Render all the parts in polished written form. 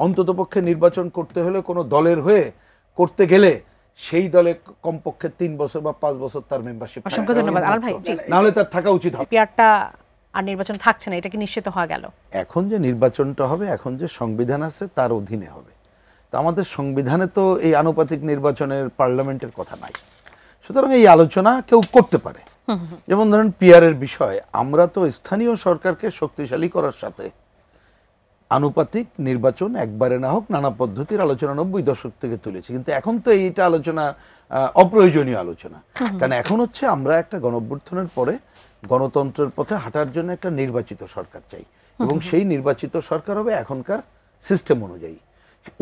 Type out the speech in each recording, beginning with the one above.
অন্ততপক্ষে নির্বাচন করতে হলে কোনো দলের হয়ে করতে গেলে সেই দলে কমপক্ষে 3 বছর বা 5 বছর তার মেম্বারশিপ। অসংখ্য ধন্যবাদ আলাল ভাই। নাহলে তার থাকা উচিত হবে। পিআরটা আর নির্বাচন থাকছে না, এটা কি নিশ্চিত হওয়া গেল? এখন যে নির্বাচনটা হবে, এখন যে সংবিধান আছে তার অধীনে হবে। তো আমাদের সংবিধানে তো এই আনুপাতিক নির্বাচনের পার্লামেন্টের কথা নাই, সুতরাং এই আলোচনা কেউ করতে পারে। যেমন ধরেন পিআরের বিষয়, আমরা তো স্থানীয় সরকারকে শক্তিশালী করার সাথে আনুপাতিক নির্বাচন একবারে না হোক নানা পদ্ধতির আলোচনা 90 দশক থেকে তুলেছি, কিন্তু এখন তো এইটা আলোচনা অপ্রয়োজনীয় আলোচনা। কারণ এখন হচ্ছে আমরা একটা গণঅভ্যুত্থানের পরে গণতন্ত্রের পথে হাঁটার জন্য একটা নির্বাচিত সরকার চাই, এবং সেই নির্বাচিত সরকার হবে এখনকার সিস্টেম অনুযায়ী।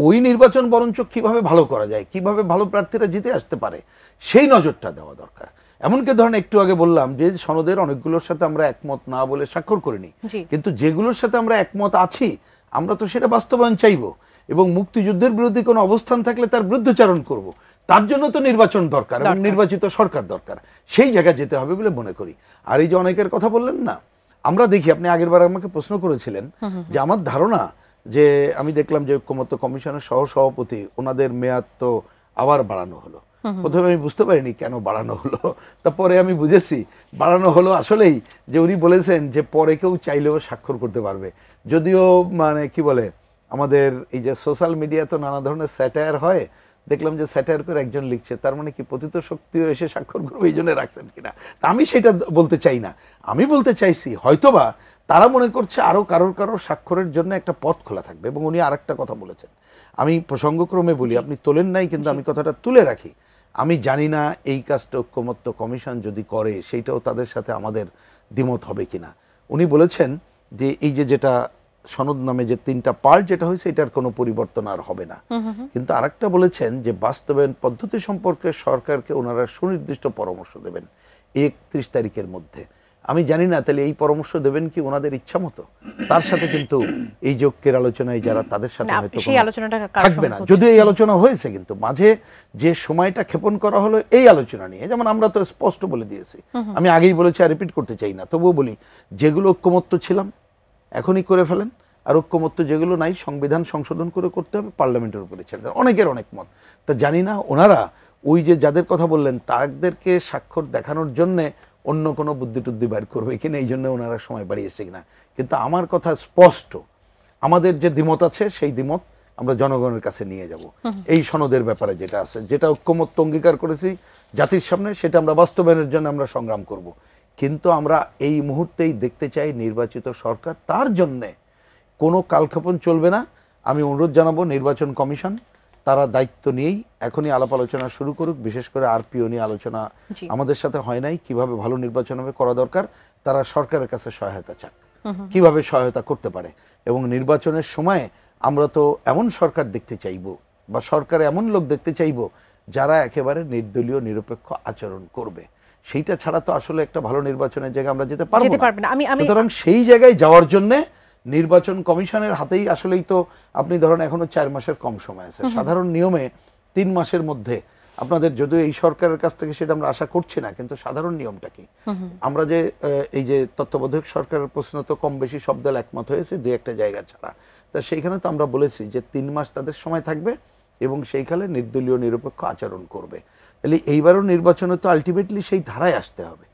ওই নির্বাচন বরঞ্চ কিভাবে ভালো করা যায়, কিভাবে ভালো প্রার্থীরা জিতে আসতে পারে, সেই নজরটা দেওয়া দরকার। এমনকি ধরেন একটু আগে বললাম যে সনদের অনেকগুলোর সাথে আমরা একমত না বলে স্বাক্ষর করিনি, কিন্তু যেগুলোর সাথে আমরা একমত আছি আমরা তো সেটা বাস্তবায়ন চাইব, এবং মুক্তিযুদ্ধের বিরোধী কোনো অবস্থান থাকলে তার বিরুদ্ধচারণ করব। তার জন্য তো নির্বাচন দরকার এবং নির্বাচিত সরকার দরকার, সেই জায়গায় যেতে হবে বলে মনে করি। আর এই যে অনেকের কথা বললেন না, আমরা দেখি, আপনি আগেরবার আমাকে প্রশ্ন করেছিলেন যে আমার ধারণা যে আমি দেখলাম যে ঐক্যমত্য কমিশনের সহসভাপতি ওনাদের মেয়াদ তো আবার বাড়ানো হলো। প্রথমে আমি বুঝতে পারিনি কেন বাড়ানো হলো, তারপরে আমি বুঝেছি বাড়ানো হলো আসলেই যে উনি বলেছেন যে পরে কেউ চাইলেও স্বাক্ষর করতে পারবে। যদিও মানে কি বলে, আমাদের এই যে সোশ্যাল মিডিয়া তো নানা ধরনের স্যাটায়ার হয়, দেখলাম যে স্যাটায়ার করে একজন লিখছে, তার মানে কি পতিত শক্তিও এসে স্বাক্ষর করবে এই জন্য রাখছেন কিনা। তা আমি সেটা বলতে চাই না, আমি বলতে চাইছি হয়তোবা তারা মনে করছে আরো কারোর স্বাক্ষরের জন্য একটা পথ খোলা থাকবে। এবং উনি আরেকটা কথা বলেছেন, আমি প্রসঙ্গক্রমে বলি, আপনি তোলেন নাই কিন্তু আমি কথাটা তুলে রাখি। আমি জানি না এই কাজটা ঐক্যমত্য কমিশন যদি করে সেইটাও তাদের সাথে আমাদের দ্বিমত হবে কিনা। উনি বলেছেন যে এই যে যেটা সনদ নামে যে 3টা পার্ট যেটা হয়েছে এটার কোনো পরিবর্তন আর হবে না, কিন্তু আরেকটা বলেছেন যে বাস্তবায়ন পদ্ধতি সম্পর্কে সরকারকে ওনারা সুনির্দিষ্ট পরামর্শ দেবেন 31 তারিখের মধ্যে। আমি জানি না তাহলে এই পরামর্শ দেবেন কি ওনাদের ইচ্ছা মতো, তার সাথে কিন্তু এই ঐক্যের আলোচনায় যারা তাদের সাথে হয়তো থাকবে না। যদিও এই আলোচনা হয়েছে, কিন্তু মাঝে যে সময়টা ক্ষেপণ করা হলো এই আলোচনা নিয়ে, যেমন আমরা তো স্পষ্ট বলে দিয়েছি, আমি আগেই বলেছি আর রিপিট করতে চাই না, তবুও বলি যেগুলো ঐক্যমত্য ছিলাম এখনই করে ফেলেন, আর ঐক্যমত্য যেগুলো নাই সংবিধান সংশোধন করে করতে হবে, পার্লামেন্টের উপরে ছেড়ে দেন। অনেকের অনেক মত, তা জানি না ওনারা ওই যে যাদের কথা বললেন তাদেরকে স্বাক্ষর দেখানোর জন্যে অন্য কোনো বুদ্ধি টুদ্ধি বাইর করবে কিনা, এই জন্য ওনারা সময় বাড়িয়েছে কিনা। কিন্তু আমার কথা স্পষ্ট, আমাদের যে দ্বিমত আছে সেই দ্বিমত আমরা জনগণের কাছে নিয়ে যাব। এই সনদের ব্যাপারে যেটা আছে, যেটা ঐক্যমত্য অঙ্গীকার করেছি জাতির সামনে, সেটা আমরা বাস্তবায়নের জন্য আমরা সংগ্রাম করব। কিন্তু আমরা এই মুহূর্তেই দেখতে চাই নির্বাচিত সরকার, তার জন্যে কোনো কালক্ষেপণ চলবে না। আমি অনুরোধ জানাবো নির্বাচন কমিশন তারা দায়িত্ব নিয়েই এখনই আলাপ আলোচনা শুরু করুক। বিশেষ করে আরপিও নিয়ে আলোচনা আমাদের সাথে হয় নাই, কিভাবে ভালো নির্বাচন হবে করা দরকার, তারা সরকারের কাছে সহায়তা চাক, কিভাবে সহায়তা করতে পারে। এবং নির্বাচনের সময় আমরা তো এমন সরকার দেখতে চাইব, বা সরকারে এমন লোক দেখতে চাইব যারা একেবারে নির্দলীয় নিরপেক্ষ আচরণ করবে। সেইটা ছাড়া তো আসলে একটা ভালো নির্বাচনের জায়গায় আমরা যেতে পারবো না। সুতরাং সেই জায়গায় যাওয়ার জন্য নির্বাচন কমিশনের হাতেই আসলেই তো, আপনি ধরেন এখনো 4 মাসের কম সময় আছে। সাধারণ নিয়মে 3 মাসের মধ্যে আপনাদের, যদিও এই সরকারের কাছ থেকে সেটা আমরা আশা করছি না, কিন্তু সাধারণ নিয়মটা কি, আমরা যে এই যে তত্ত্বাবধায়ক সরকারের প্রশ্ন তো কম বেশি সব দল একমত হয়েছে 2-1টা জায়গা ছাড়া, তা সেইখানে তো আমরা বলেছি যে 3 মাস তাদের সময় থাকবে এবং সেইখানে নির্দলীয় নিরপেক্ষ আচরণ করবে। তাহলে এইবারও নির্বাচনে তো আলটিমেটলি সেই ধারায় আসতে হবে।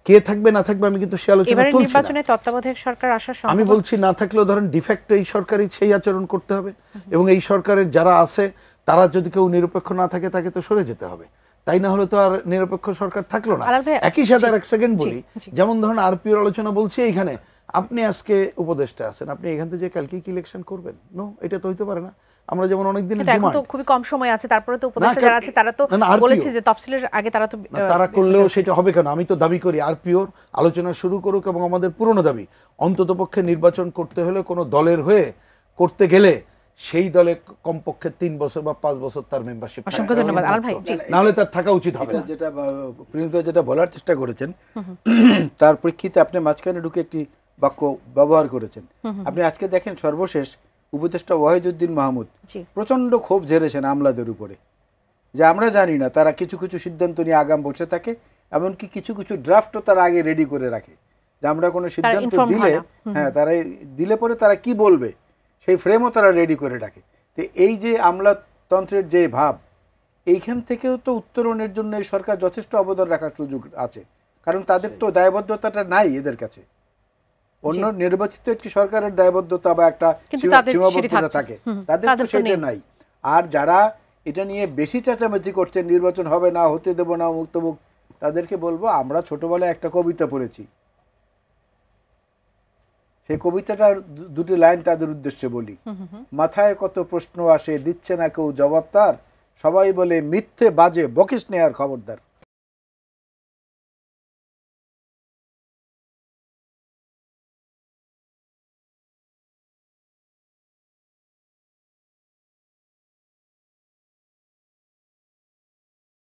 কে থাকবে না থাকবে আমি কিন্তু সে আলোচনা তুলছি না। নির্বাচনে তত্ত্বাবধায়ক সরকার আসার সম্ভাবনা, আমি বলছি না থাকলেও ধরেন ডিফ্যাক্ট এই সরকারই সেই আচরণ করতে হবে, এবং এই সরকারের যারা আছে তারা যদি কেউ নিরপেক্ষ না থাকে তাকে তো সরে যেতে হবে, তাই না হলে তো আর নিরপেক্ষ সরকার থাকলো না। একই সাথে আর এক সেকেন্ড বলি, যেমন ধরেন আরপিওর আলোচনা বলছি, এইখানে আপনি আজকে উপদেষ্টা আছেন, আপনি এখান থেকে কালকে কি ইলেকশন করবেন? নো, এটা তো হইতে পারে না। আমরা যেমন অনেক দিন ডিমান্ড, তো খুবই কম সময় আছে, তারপরে তো উপদেষ্টা যারা আছে তারা তো বলেছে যে তফসিলের আগে তারা করলেও সেটা হবে কেন? আমি তো দাবি করি আরপিওর আলোচনা শুরু করুক, এবং আমাদের পুরনো দাবি অন্ততপক্ষে নির্বাচন করতে হলে কোনো দলের হয়ে করতে গেলে সেই দলে কমপক্ষে 3 বছর বা 5 বছর তার মেম্বারশিপ। অসংখ্য ধন্যবাদ আলাল ভাই। নাহলে তার থাকা উচিত হবে। যেটা প্রিন্স যেটা বলার চেষ্টা করেছেন তার প্রেক্ষিতে আপনি মাঝখানে ঢুকে একটি বাক্য ব্যবহার করেছেন। আপনি আজকে দেখেন সর্বশেষ উপদেষ্টা ওয়াহিদুদ্দিন মাহমুদ প্রচন্ড ক্ষোভ ঝেড়েছেন আমলাদের উপরে, যে আমরা জানি না তারা কিছু কিছু সিদ্ধান্ত নিয়ে আগাম বসে থাকে, এমনকি কিছু কিছু ড্রাফটও তারা আগে রেডি করে রাখে, যে আমরা কোনো সিদ্ধান্ত দিলে, হ্যাঁ তারা দিলে পরে তারা কি বলবে সেই ফ্রেমও তারা রেডি করে রাখে। তো এই যে আমলাতন্ত্রের যে ভাব, এইখান থেকেও তো উত্তরণের জন্য এই সরকার যথেষ্ট অবদান রাখার সুযোগ আছে, কারণ তাদের তো দায়বদ্ধতাটা নাই এদের কাছে। অন্য নির্বাচিত একটি সরকারের দায়বদ্ধতা বা একটা সীমাবদ্ধতা থাকে, তাদের তো সেটা নাই। আর যারা এটা নিয়ে বেশি চেঁচামেচি করছেন, নির্বাচন হবে না, হতে দেব না, মুক্তমুখ, তাদেরকে বলবো আমরা ছোটবেলায় একটা কবিতা পড়েছি, সেই কবিতাটার দুটি লাইন তাদের উদ্দেশ্যে বলি। মাথায় কত প্রশ্ন আসে, দিচ্ছে না কেউ জবাব তার, সবাই বলে মিথ্যে বাজে, বকিস নে আর খবরদার।